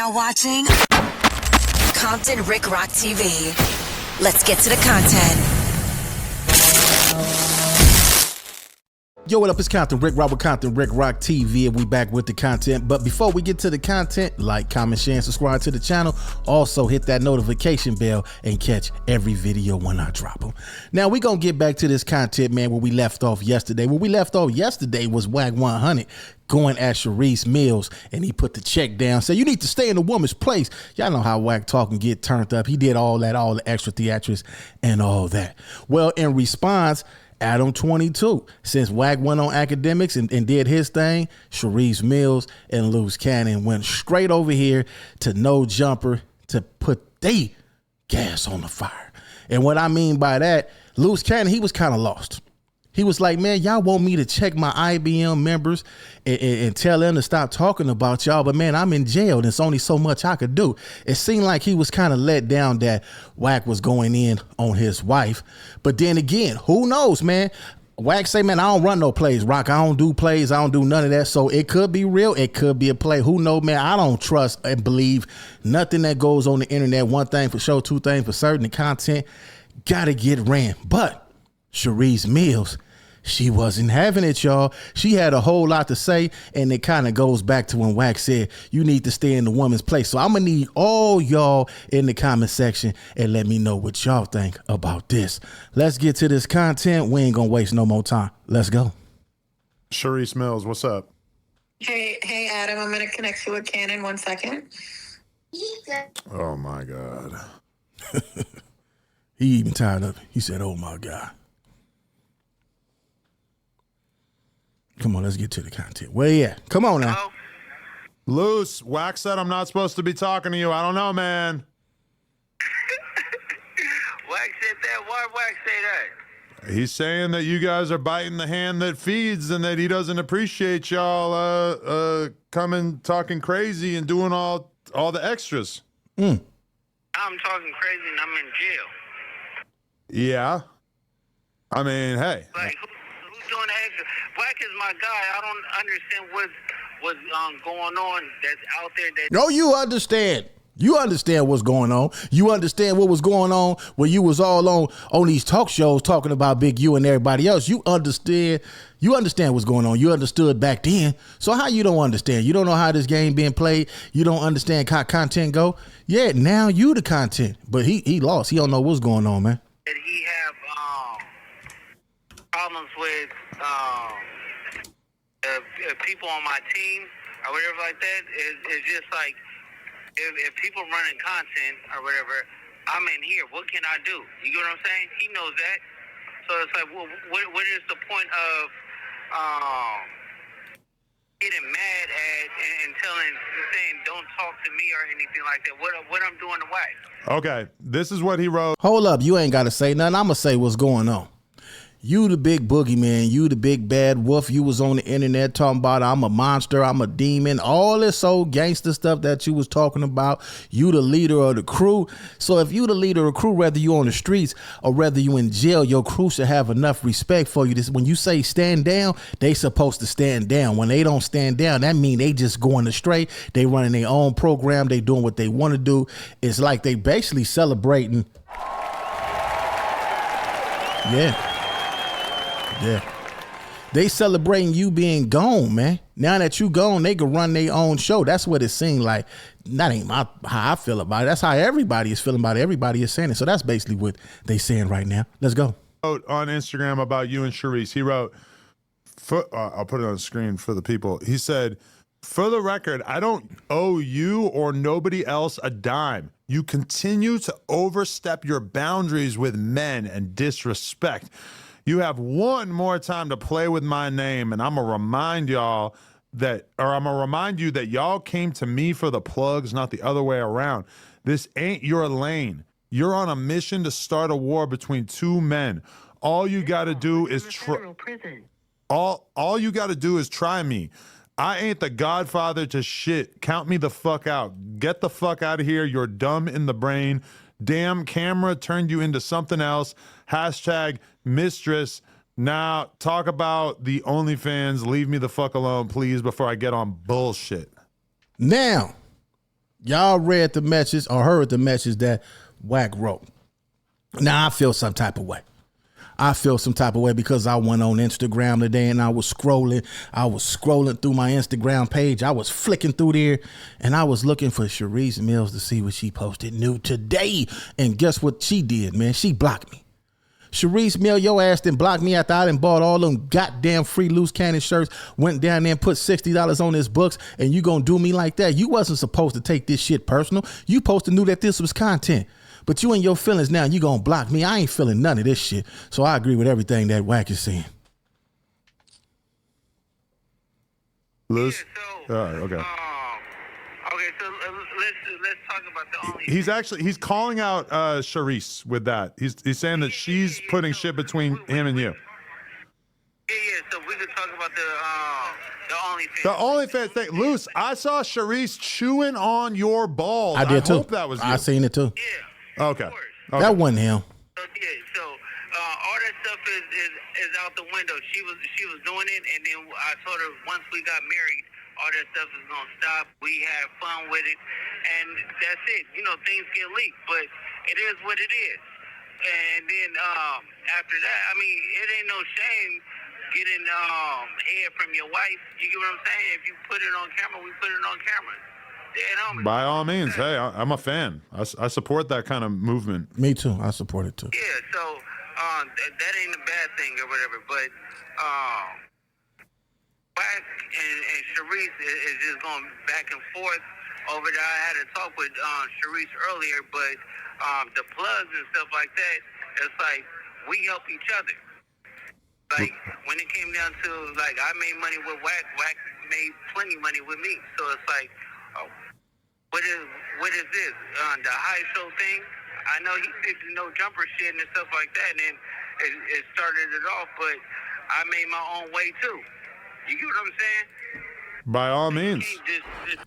now watching Compton Rick Rock TV. Let's get to the content. Yo, what up? It's Compton Rick Rock with Compton Rick Rock TV, and we back with the content. But before we get to the content, like, comment, share, and subscribe to the channel. Also, hit that notification bell and catch every video when I drop them. Now, we gonna get back to this content, man, where we left off yesterday. Where we left off yesterday was WACK 100 going at Sharice Mills, and he put the check down, said, you need to stay in the woman's place. Y'all know how WACK talk and get turned up. He did all that, all the extra theatrics and all that. Well, in response, Adam 22, since WACK went on academics and did his thing, Sharice Mills and LUCE Cannon went straight over here to No Jumper to put they gas on the fire. And what I mean by that, LUCE Cannon, he was kind of lost. He was like, man, y'all want me to check my IBM members and tell them to stop talking about y'all, but man, I'm in jail. There's only so much I could do. It seemed like he was kind of let down that WACK was going in on his wife. But then again, who knows, man? WACK say, man, I don't run no plays, Rock. I don't do plays. I don't do none of that. So it could be real. It could be a play. Who knows, man? I don't trust and believe nothing that goes on the internet. One thing for sure, two things for certain. The content got to get ran. But Sharice Mills, she wasn't having it, y'all. She had a whole lot to say, and it kind of goes back to when WACK said, you need to stay in the woman's place. So I'm going to need all y'all in the comment section and let me know what y'all think about this. Let's get to this content. We ain't going to waste no more time. Let's go. Sharice Mills, what's up? Hey, Adam, I'm going to connect you with Cannon 1 second. Oh, my God. He even tired of it. He said, oh, my God. Come on, let's get to the content. Where you at? Come on now. LUCE, WACK said I'm not supposed to be talking to you. I don't know, man. WACK said that? Why WACK say that? He's saying that you guys are biting the hand that feeds and that he doesn't appreciate y'all coming talking crazy and doing all the extras. I'm talking crazy and I'm in jail. Yeah. I mean, hey. Like, who's doing the extra? WACK is my guy. I don't understand what's going on that's out there. No, you understand. You understand what's going on. You understand what was going on when you was all on these talk shows talking about Big U and everybody else. You understand what's going on. You understood back then. So how you don't understand? You don't know how this game being played. You don't understand how content go. Yeah, now you the content. But he lost. He don't know what's going on, man. That he have problems with people on my team or whatever like that. It's just like if people running content or whatever, I'm in here. What can I do? You get what I'm saying? He knows that. So it's like, well, what is the point of getting mad at and saying don't talk to me or anything like that? What I'm doing to WACK? Okay, this is what he wrote. Hold up, you ain't got to say nothing. I'm going to say what's going on. You the big boogeyman, you the big bad wolf. You was on the internet talking about I'm a monster, I'm a demon, all this old gangster stuff that you was talking about. You the leader of the crew. So if you the leader of the crew, whether you on the streets or whether you in jail, your crew should have enough respect for you. When you say stand down, they supposed to stand down. When they don't stand down, that mean they just going astray. They running their own program. They doing what they want to do. It's like they basically celebrating. Yeah. They celebrating you being gone, man. Now that you gone, they can run their own show. That's what it seemed like. That ain't how I feel about it. That's how everybody is feeling about it. Everybody is saying it. So that's basically what they saying right now. Let's go. On Instagram about you and Sharice, he wrote, I'll put it on the screen for the people. He said, for the record, I don't owe you or nobody else a dime. You continue to overstep your boundaries with men and disrespect. You have one more time to play with my name, and I'm going to remind y'all that, or I'm going to remind you that y'all came to me for the plugs, not the other way around. This ain't your lane. You're on a mission to start a war between two men. All you got to do is all you got to do is try me. I ain't the godfather to shit. Count me the fuck out. Get the fuck out of here. You're dumb in the brain. Damn camera turned you into something else. Hashtag mistress. Now talk about the OnlyFans. Leave me the fuck alone, please, before I get on bullshit. Now, Y'all read the message or heard the message that WACK wrote. Now I feel some type of way. I feel some type of way because I went on Instagram today and I was scrolling. Through my Instagram page. I was flicking through there and I was looking for Sharice Mills to see what she posted new today. And guess what she did, man? She blocked me. Sharice Mill, your ass done blocked me after I done bought all them goddamn free loose cannon shirts, went down there and put $60 on his books, and you gonna do me like that? You wasn't supposed to take this shit personal. You supposed to knew that this was content. But you in your feelings now, you gonna block me. I ain't feeling none of this shit. So I agree with everything that WACK is saying. Luce? Yeah, so, okay. Okay, so let's talk about the only. He's calling out Sharice with that. He's saying that she's putting shit between him and you. Yeah. So we could talk about the OnlyFans. The OnlyFans thing, Luce. I saw Sharice chewing on your balls. I did too. Hope that was you. I seen it too. Yeah. Okay. Of course. Okay. That wasn't him. So all that stuff is out the window. She was doing it, and then I told her once we got married, all that stuff is gonna stop. We had fun with it, and that's it. You know, things get leaked, but it is what it is. And then after that, I mean, it ain't no shame getting head from your wife. You get what I'm saying? If you put it on camera, we put it on camera. By all means, hey, I'm a fan. I support that kind of movement. Me too. I support it too. Yeah, so that ain't a bad thing or whatever, but WACK and Sharice is just going back and forth over there. I had a talk with Sharice earlier, but the plugs and stuff like that, it's like we help each other. Like when it came down to like I made money with WACK, WACK made plenty money with me. So it's like, what is this? The high show thing? I know he did the no jumper shit and stuff like that, and then it started it off. But I made my own way too. You get what I'm saying? By all means.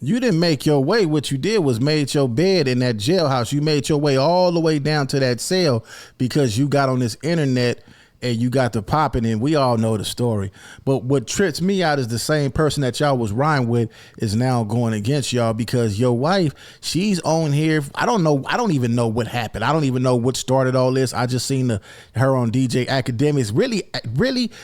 You didn't make your way. What you did was made your bed in that jailhouse. You made your way all the way down to that cell because you got on this internet and you got the popping, and we all know the story. But what trips me out is the same person that y'all was riding with is now going against y'all because your wife, she's on here. I don't know. I don't even know what happened. I don't even know what started all this. I just seen her on DJ Academics. Really,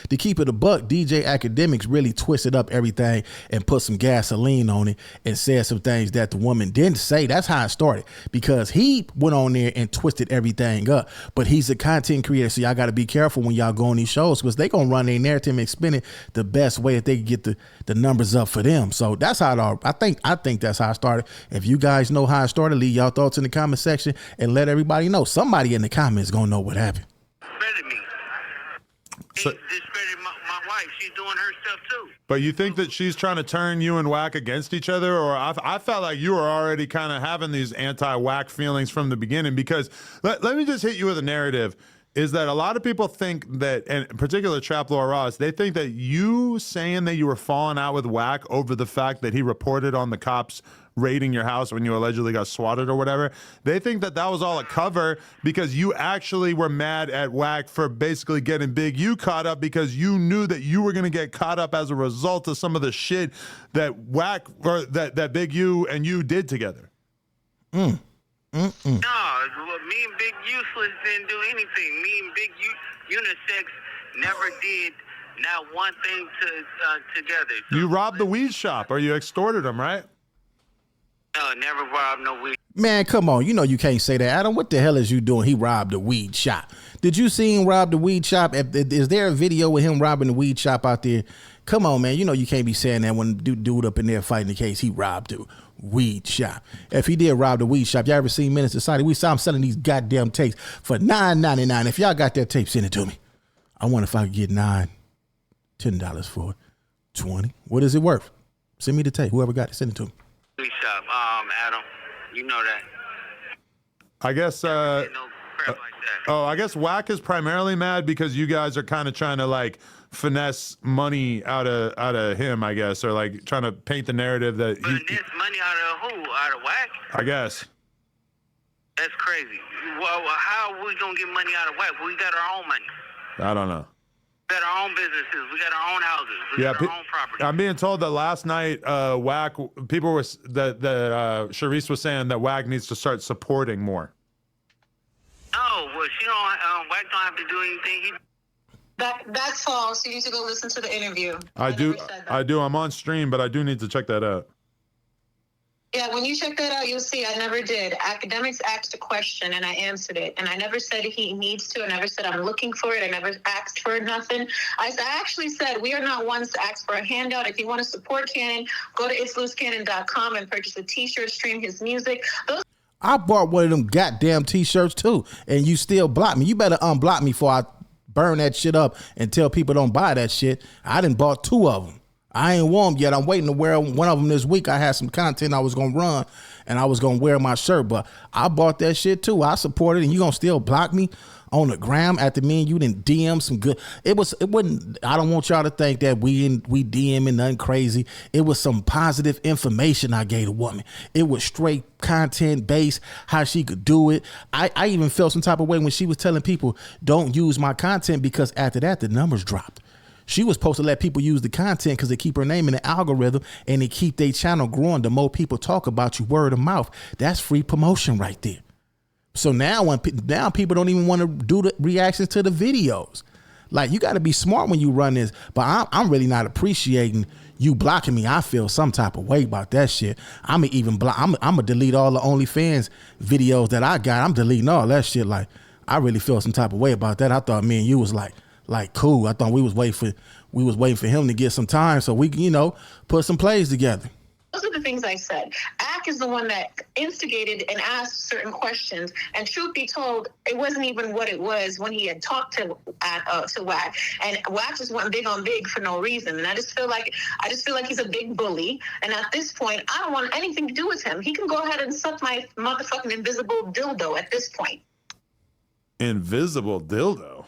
to keep it a buck, DJ Academics really twisted up everything and put some gasoline on it and said some things that the woman didn't say. That's how it started because he went on there and twisted everything up. But he's a content creator, so y'all got to be careful when y'all go on these shows because they gonna run their narrative and spin it the best way that they can get the numbers up for them. So that's how it all, I think that's how it started. If you guys know how it started, leave y'all thoughts in the comment section and let everybody know. Somebody in the comments gonna know what happened. Discredited me. He discredited my wife. She's doing her stuff too. But you think that she's trying to turn you and WACK against each other? Or I felt like you were already kind of having these anti-WACK feelings from the beginning because let me just hit you with a narrative. Is that a lot of people think that, and in particular Trap Lord Ross, they think that you saying that you were falling out with WACK over the fact that he reported on the cops raiding your house when you allegedly got swatted or whatever, they think that that was all a cover because you actually were mad at WACK for basically getting Big U caught up because you knew that you were going to get caught up as a result of some of the shit that WACK or that Big U and you did together. No, me and Big Useless didn't do anything. Me and Big Unisex never did not one thing together. So, you robbed the weed shop or you extorted him, right? No, never robbed no weed. Man, come on. You know you can't say that. Adam, what the hell is you doing? He robbed the weed shop. Did you see him rob the weed shop? Is there a video with him robbing the weed shop out there? Come on, man. You know you can't be saying that when dude up in there fighting the case, he robbed the weed shop. If he did rob the weed shop, y'all ever seen Menace Society? We saw him selling these goddamn tapes for $9.99. If y'all got that tape, send it to me. I wonder if I could get $10 for it. 20. What is it worth? Send me the tape. Whoever got it, send it to me. Weed shop, Adam. You know that. I guess No crap like that. I guess WACK is primarily mad because you guys are kind of trying to like finesse money out of him, I guess, or like trying to paint the narrative that Finesse money out of who? Out of WACK? I guess. That's crazy. Well, how are we gonna get money out of WACK? We got our own money. I don't know. got our own businesses. We got our own houses. We got our own property. I'm being told that last night, WACK, people were, that Sharice was saying that WACK needs to start supporting more. Oh, well, she don't, WACK don't have to do anything. That's false. You need to go listen to the interview. I do. I'm on stream, but I do need to check that out. Yeah, when you check that out, you'll see I never did. Academics asked a question, and I answered it. And I never said he needs to. I never said I'm looking for it. I never asked for nothing. I actually said we are not ones to ask for a handout. If you want to support Cannon, go to itslucecannon.com and purchase a T-shirt, stream his music. I bought one of them goddamn T-shirts too, and you still block me. You better unblock me before I burn that shit up and tell people don't buy that shit. I done bought 2 of them. I ain't wore them yet. I'm waiting to wear one of them this week. I had some content I was going to run, and I was going to wear my shirt, but I bought that shit too. I supported it, and you going to still block me on the gram after me and you didn't DM some good. It wasn't, I don't want y'all to think that we DMing nothing crazy. It was some positive information I gave the woman. It was straight content based, how she could do it. I even felt some type of way when she was telling people don't use my content, because after that, the numbers dropped. She was supposed to let people use the content because they keep her name in the algorithm and they keep their channel growing. The more people talk about you, word of mouth, that's free promotion right there. So now now people don't even want to do the reactions to the videos. Like, you got to be smart when you run this. But I'm really not appreciating you blocking me. I feel some type of way about that shit. I'm gonna delete all the OnlyFans videos that I got. I'm deleting all that shit. Like, I really feel some type of way about that. I thought me and you was like cool. I thought we was waiting for him to get some time so we can, put some plays together. Those are the things I said. ACK is the one that instigated and asked certain questions. And truth be told, it wasn't even what it was when he had talked to WACK. And WACK just went big on big for no reason. And I just feel like he's a big bully. And at this point, I don't want anything to do with him. He can go ahead and suck my motherfucking invisible dildo at this point. Invisible dildo?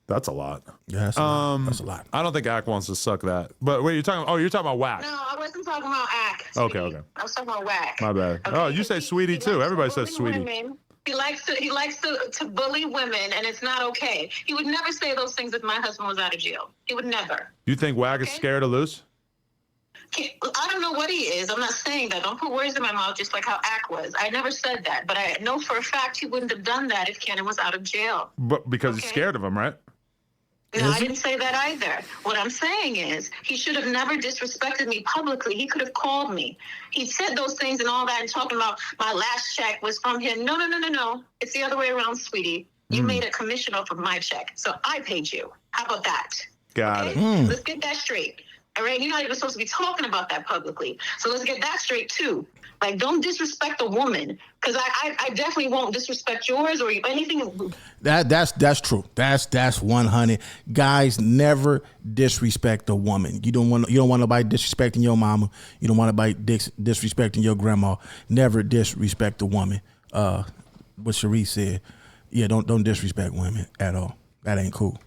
That's a lot. Yeah, that's a lot. That's a lot. I don't think ACK wants to suck that. But wait, you're talking about WACK. No, I wasn't talking about ACK. Okay. I was talking about WACK. My bad. Okay. Oh, you say sweetie too. Everybody says sweetie. Women. He likes to bully women, and it's not okay. He would never say those things if my husband was out of jail. He would never. You think WACK is scared of LUCE? I don't know what he is. I'm not saying that. Don't put words in my mouth, just like how ACK was. I never said that, but I know for a fact he wouldn't have done that if Cannon was out of jail. But because he's scared of him, right? No, I didn't say that either. What I'm saying is he should have never disrespected me publicly. He could have called me. He said those things and all that and talking about my last check was from him. No. It's the other way around, sweetie. You made a commission off of my check, so I paid you. How about that? Got it. Let's get that straight. All right, you're not even supposed to be talking about that publicly. So let's get that straight too. Like, don't disrespect a woman, because I definitely won't disrespect yours or anything. That's true. That's 100. Guys, never disrespect a woman. You don't want nobody disrespecting your mama. You don't want nobody disrespecting your grandma. Never disrespect a woman. What Sharice said. Yeah, don't disrespect women at all. That ain't cool.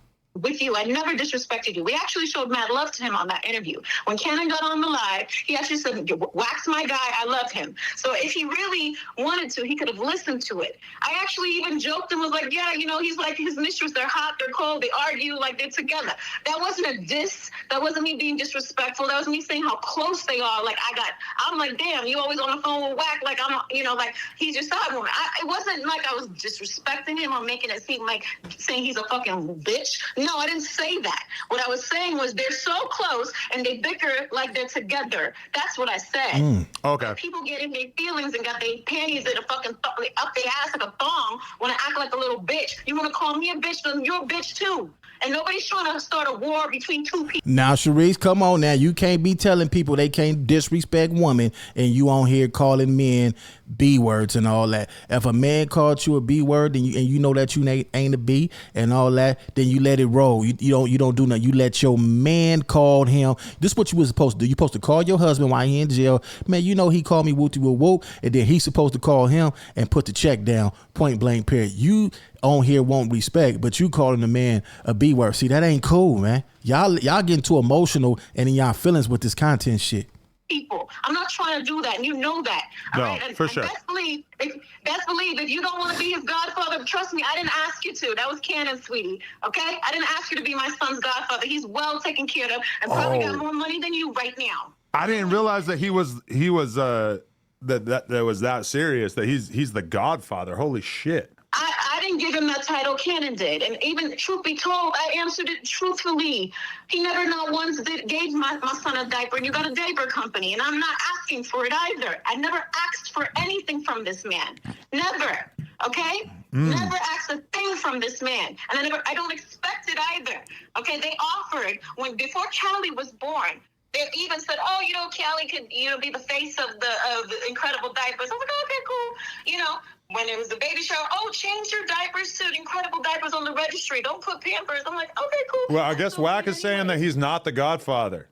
With you, I never disrespected you. We actually showed mad love to him on that interview. When Cannon got on the live, he actually said, "Wax my guy, I love him." So if he really wanted to, he could have listened to it. I actually even joked and was like, "Yeah, he's like his mistress. They're hot, they're cold, they argue like they're together." That wasn't a diss. That wasn't me being disrespectful. That was me saying how close they are. Like I'm like, damn, you always on the phone with WACK. Like like he's your side woman. It wasn't like I was disrespecting him or making it seem like saying he's a fucking bitch. No, I didn't say that. What I was saying was they're so close and they bicker like they're together. That's what I said. Okay. People get in their feelings and got their panties in a fucking up their ass like a thong when I act like a little bitch. You want to call me a bitch? Then you're a bitch too. And nobody's trying to start a war between two people. Now, Sharice, come on now. You can't be telling people they can't disrespect women and you on here calling men B words and all that. If a man called you a B word then you know that you ain't a B and all that, then you let it roll. You don't do nothing. You let your man call him. This is what you was supposed to do. You supposed to call your husband while he in jail. Man, he called me wooty woo woo, and then he's supposed to call him and put the check down, point blank period. You on here won't respect, but you calling the man a B word. See, that ain't cool, man. Y'all getting too emotional and in y'all feelings with this content shit. people. I'm not trying to do that, and you know that. All No, right? And, for sure. Best believe if you don't want to be his godfather, trust me, I didn't ask you to. That was Cannon, sweetie. Okay? I didn't ask you to be my son's godfather. He's well taken care of and probably got more money than you right now. I didn't realize that he was that was that serious, that he's the godfather. Holy shit. I didn't give him that title, Cannon did. And even, truth be told, I answered it truthfully. He never not once gave my son a diaper, and you got a diaper company, and I'm not asking for it either. I never asked for anything from this man. Never, okay? Never asked a thing from this man. And I don't expect it either, okay? They offered, before Callie was born, they even said, oh, Callie could, be the face of the Incredible Diapers. I was like, okay, cool. When it was the baby shower, change your diapers to Incredible Diapers on the registry. Don't put Pampers. I'm like, okay, cool. Well, I guess WACK is saying that he's not the godfather.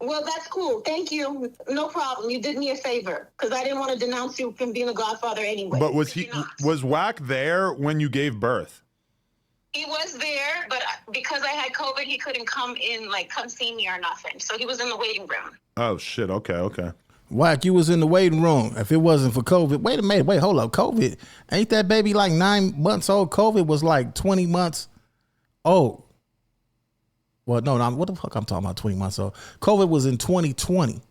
Well, that's cool. Thank you. No problem. You did me a favor because I didn't want to denounce you from being a godfather anyway. But was WACK there when you gave birth? He was there, but because I had COVID, he couldn't come see me or nothing. So he was in the waiting room. Oh, shit. Okay. WACK, you was in the waiting room. If it wasn't for COVID, wait a minute, hold up. COVID, ain't that baby like 9 months old? COVID was like 20 months old. Well, no, what the fuck I'm talking about 20 months old? COVID was in 2020.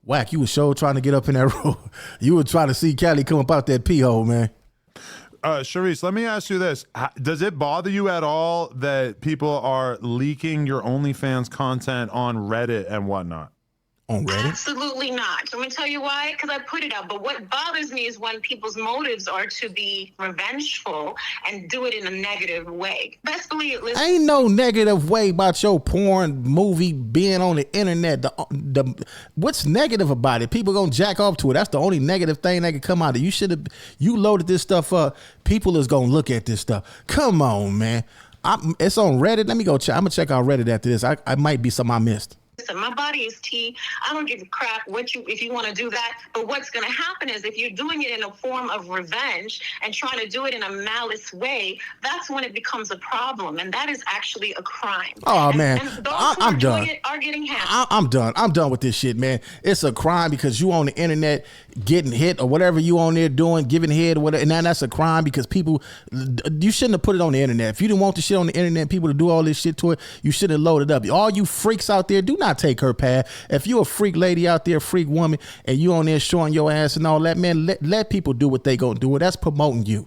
WACK, you was sure trying to get up in that room. You were trying to see Callie come up out that pee hole, man. Sharice, let me ask you this. Does it bother you at all that people are leaking your OnlyFans content on Reddit and whatnot? On Reddit? Absolutely not. Let me tell you why. Because I put it out. But what bothers me is when people's motives are to be revengeful and do it in a negative way. Best believe it. Ain't no negative way about your porn movie being on the internet. What's negative about it? People gonna jack off to it. That's the only negative thing that can come out of it. You loaded this stuff up. People is gonna look at this stuff. Come on, man. It's on Reddit. Let me go check. I'm gonna check out Reddit after this. I might be something I missed. Listen, my body is tea. I don't give a crap if you want to do that. But what's going to happen is if you're doing it in a form of revenge and trying to do it in a malice way, that's when it becomes a problem. And that is actually a crime. Oh, man. And those who are doing it are getting hammered. I'm done. I'm done with this shit, man. It's a crime because you on the internet getting hit or whatever you on there doing, giving head or whatever. And now that's a crime because you shouldn't have put it on the internet. If you didn't want the shit on the internet, people to do all this shit to it, you shouldn't have loaded up. All you freaks out there, do not take her path. If you a freak lady out there, freak woman, and you on there showing your ass and all that, man, let people do what they gonna do. That's promoting you.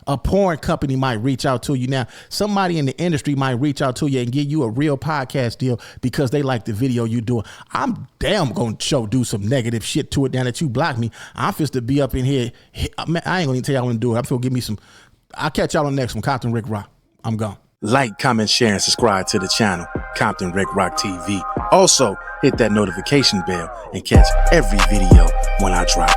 A porn company might reach out to you. Now, somebody in the industry might reach out to you and give you a real podcast deal because they like the video you doing. I'm damn gonna do some negative shit to it now that you blocked me. I'm just to be up in here. Man, I ain't gonna even tell y'all when to do it. I'm gonna give me some. I'll catch y'all on the next one. Compton Rick Rock. I'm gone. Like, comment, share, and subscribe to the channel, Compton Rick Rock TV. Also, hit that notification bell and catch every video when I drop.